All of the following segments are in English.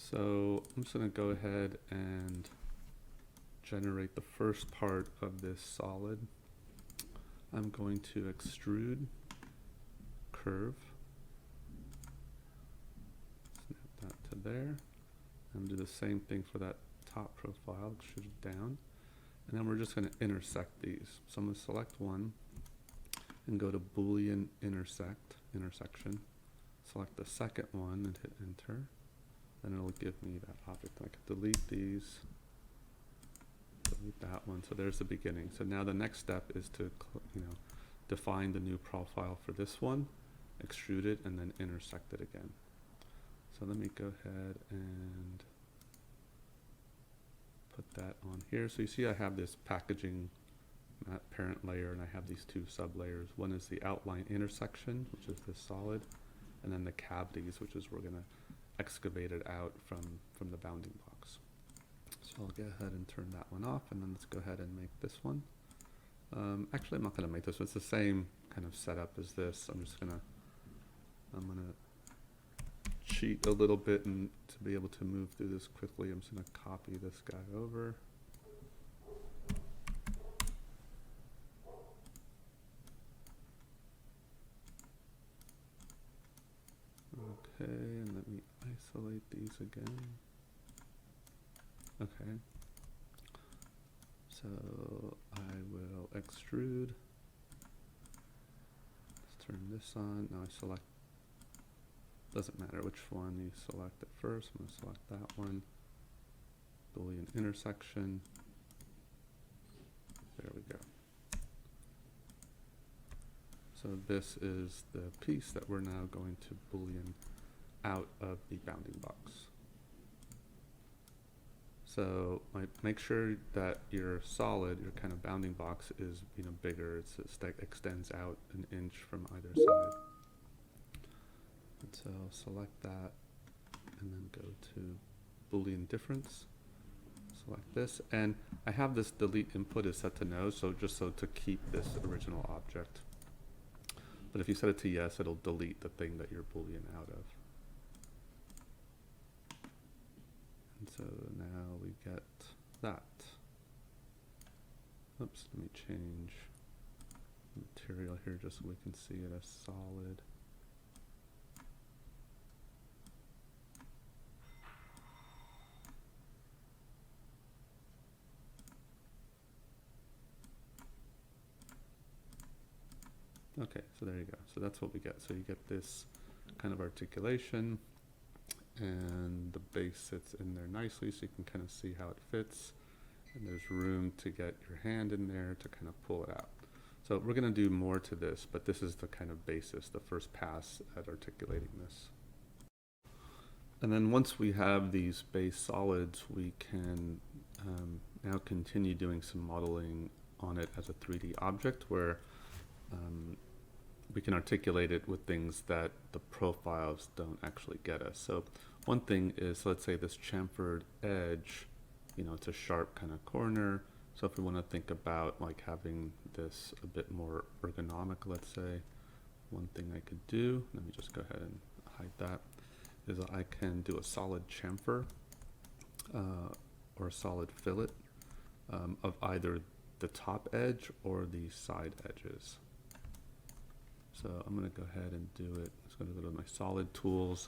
So I'm just going to go ahead and generate the first part of this solid. I'm going to extrude curve, snap that to there, and do the same thing for that top profile, extrude it down, and then we're just going to intersect these. So I'm going to select one and go to Boolean intersection, select the second one and hit enter. Then it'll give me that object. I can delete these, delete that one. So there's the beginning. So now the next step is to, define the new profile for this one, extrude it, and then intersect it again. So let me go ahead and put that on here. So you see I have this packaging parent layer, and I have these two sub layers. One is the outline intersection, which is this solid, and then the cavities, which is we're going to excavate it out from the bounding box. So I'll go ahead and turn that one off, and then let's go ahead and make this one. Actually, I'm not going to make this one. It's the same kind of setup as this. I'm gonna cheat a little bit, and to be able to move through this quickly, I'm just going to copy this guy over. Okay, and let me isolate these again. Okay, so I will extrude. Let's turn this on. Now I select, doesn't matter which one you select at first. I'm going to select that one. Boolean intersection. There we go. So this is the piece that we're now going to Boolean out of the bounding box. So make sure that your solid, your kind of bounding box is bigger. It extends out an inch from either side. And so I'll select that and then go to Boolean difference. Select this, and I have this delete input is set to no, so just so to keep this original object. But if you set it to yes, it'll delete the thing that you're Boolean out of. And so now we get that. Oops, let me change the material here just so we can see it as solid. Okay, so there you go. So that's what we get. So you get this kind of articulation, and the base sits in there nicely, so you can kind of see how it fits. And there's room to get your hand in there to kind of pull it out. So we're going to do more to this, but this is the kind of basis, the first pass at articulating this. And then once we have these base solids, we can now continue doing some modeling on it as a 3D object, where we can articulate it with things that the profiles don't actually get us. So one thing is, let's say this chamfered edge, it's a sharp kind of corner. So if we want to think about like having this a bit more ergonomic, let's say, one thing I could do, let me just go ahead and hide that, is I can do a solid chamfer or a solid fillet of either the top edge or the side edges. So I'm going to go ahead and do it. I'm just going to go to my solid tools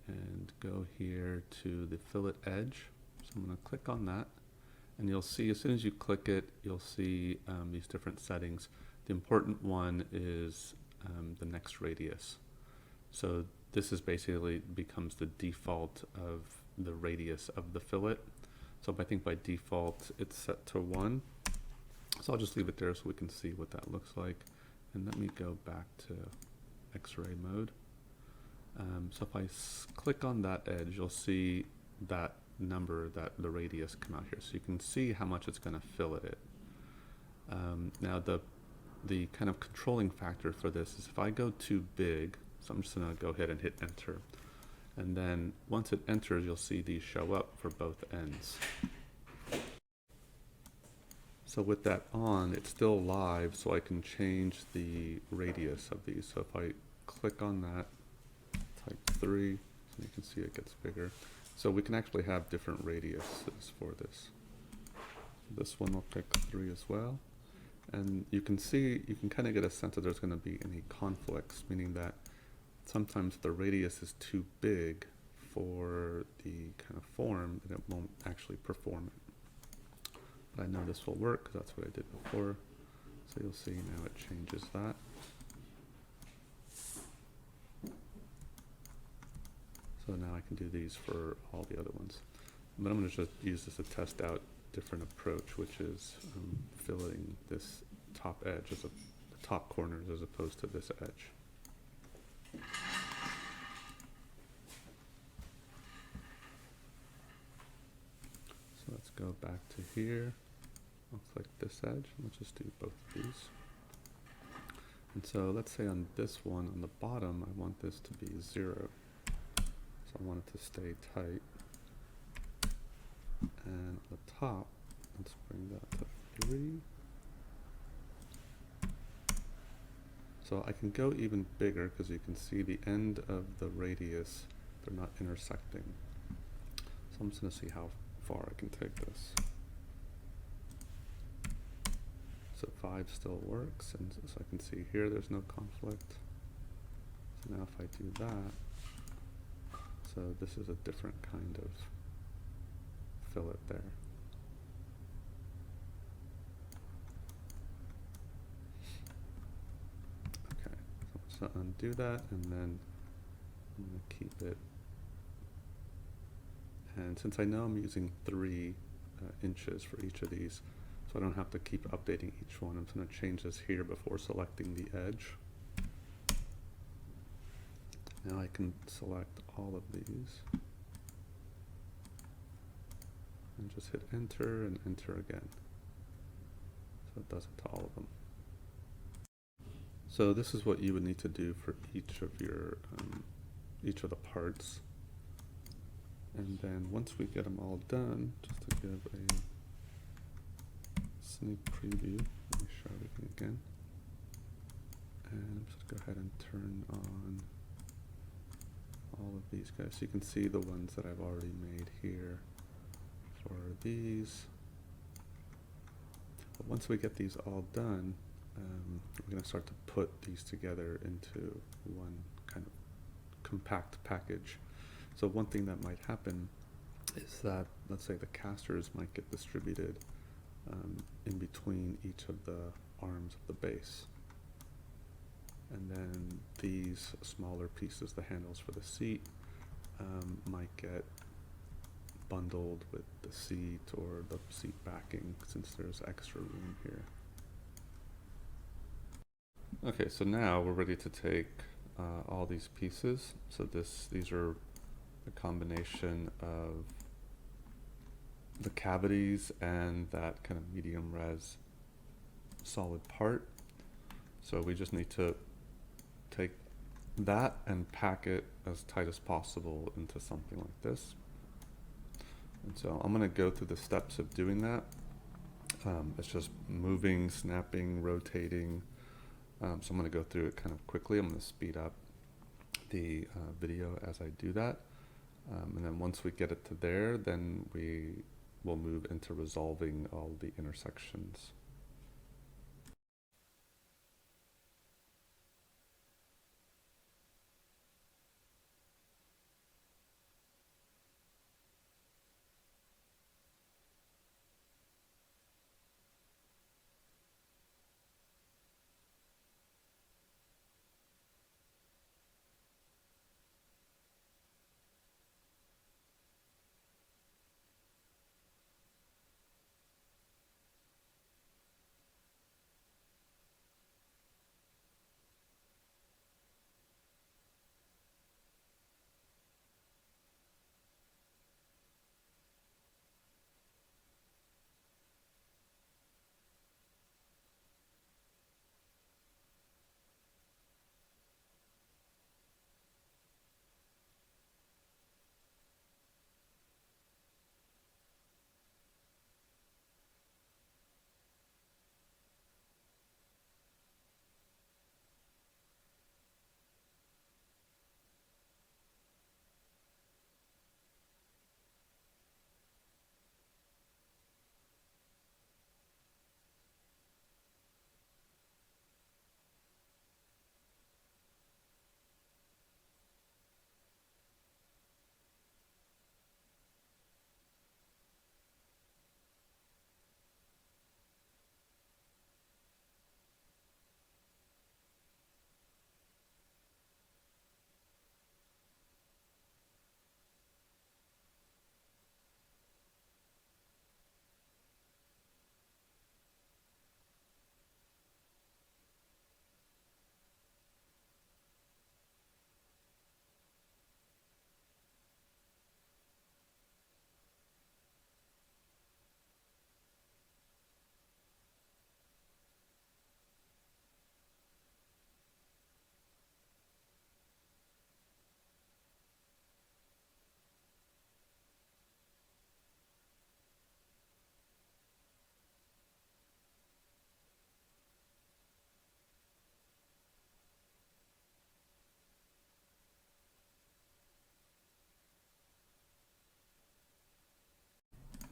and go here to the fillet edge. So I'm going to click on that, and you'll see as soon as you click it, you'll see these different settings. The important one is the next radius. So this is basically becomes the default of the radius of the fillet. So I think by default it's set to 1. So I'll just leave it there so we can see what that looks like. And let me go back to X-ray mode. So if I click on that edge, you'll see that number, that the radius come out here. So you can see how much it's going to fillet it. Now the kind of controlling factor for this is if I go too big, so I'm just going to go ahead and hit enter. And then once it enters, you'll see these show up for both ends. So with that on, it's still live, so I can change the radius of these. So if I click on that, type 3, so you can see it gets bigger. So we can actually have different radiuses for this. This one will pick 3 as well. And you can see, you can kind of get a sense that there's going to be any conflicts, meaning that sometimes the radius is too big for the kind of form that it won't actually perform it. But I know this will work because that's what I did before. So you'll see now it changes that. So now I can do these for all the other ones. But I'm going to just use this to test out different approach, which is filling this top edge as the top corners as opposed to this edge. So let's go back to here. I'll click this edge. Let's just do both of these. And so let's say on this one, on the bottom, I want this to be 0. So I want it to stay tight. And at the top, let's bring that to 3. So I can go even bigger because you can see the end of the radius, they're not intersecting. So I'm just going to see how far I can take this. So 5 still works, and so I can see here there's no conflict. So now if I do that, so this is a different kind of fillet there. Okay, so undo that, and then I'm going to keep it. And since I know I'm using 3 inches for each of these, so I don't have to keep updating each one, I'm just going to change this here before selecting the edge. Now I can select all of these. And just hit enter and enter again. So it does it to all of them. So this is what you would need to do for each of your, each of the parts. And then once we get them all done, just to give a sneak preview, let me show everything again. And I'm just go ahead and turn on all of these guys. So you can see the ones that I've already made here for these. But once we get these all done, we're going to start to put these together into one kind of compact package. So one thing that might happen is that, let's say the casters might get distributed in between each of the arms of the base. And then these smaller pieces, the handles for the seat, might get bundled with the seat or the seat backing since there's extra room here. Okay, so now we're ready to take all these pieces. So these are a combination of the cavities and that kind of medium res solid part. So we just need to take that and pack it as tight as possible into something like this. And so I'm going to go through the steps of doing that. It's just moving, snapping, rotating. So I'm going to go through it kind of quickly. I'm going to speed up the video as I do that. And then once we get it to there, then we will move into resolving all the intersections.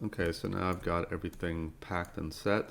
Okay, so now I've got everything packed and set.